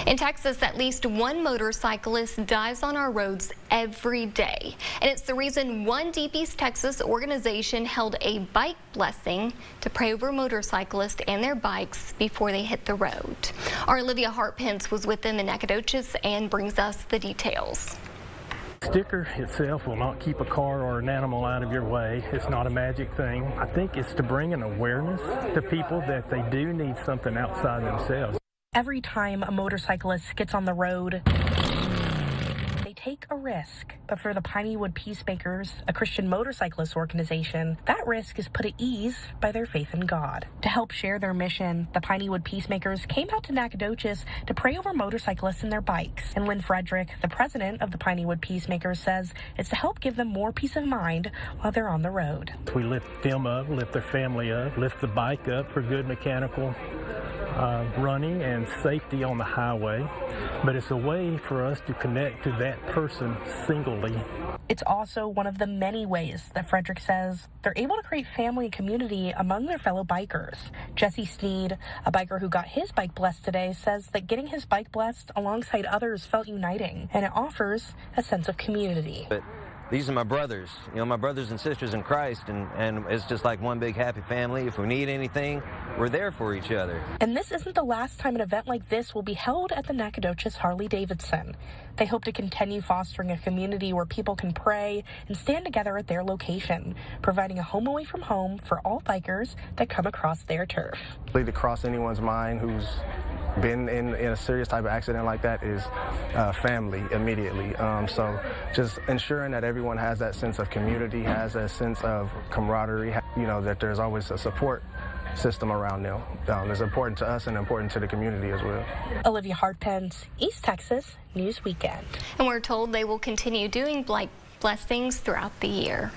In Texas, at least one motorcyclist dies on our roads every day. And it's the reason one Deep East Texas organization held a bike blessing to pray over motorcyclists and their bikes before they hit the road. Our Olivia Hartpence was with them in Nacogdoches and brings us the details. The sticker itself will not keep a car or an animal out of your way. It's not a magic thing. I think it's to bring an awareness to people that they do need something outside themselves. Every time a motorcyclist gets on the road, they take a risk. But for the Pineywood Peacemakers, a Christian motorcyclist organization, that risk is put at ease by their faith in God. To help share their mission, the Pineywood Peacemakers came out to Nacogdoches to pray over motorcyclists and their bikes. And Lynn Freedrick, the president of the Pineywood Peacemakers, says it's to help give them more peace of mind while they're on the road. We lift them up, lift their family up, lift the bike up for good mechanical running and safety on the highway, but it's a way for us to connect to that person singly. It's also one of the many ways that Freedrick says they're able to create family and community among their fellow bikers. Jesse Sneed, a biker who got his bike blessed today, says that getting his bike blessed alongside others felt uniting, and it offers a sense of community. But these are my brothers, my brothers and sisters in Christ, and it's just like one big happy family. If we need anything, we're there for each other. And this isn't the last time an event like this will be held at the Nacogdoches Harley-Davidson. They hope to continue fostering a community where people can pray and stand together at their location, providing a home away from home for all bikers that come across their turf. To cross anyone's mind who's been in a serious type of accident like that is family immediately. So just ensuring that everyone has that sense of community, has a sense of camaraderie, that there's always a support system around them. It's important to us and important to the community as well. Olivia Hartpence, East Texas News Weekend. And we're told they will continue doing bike blessings throughout the year.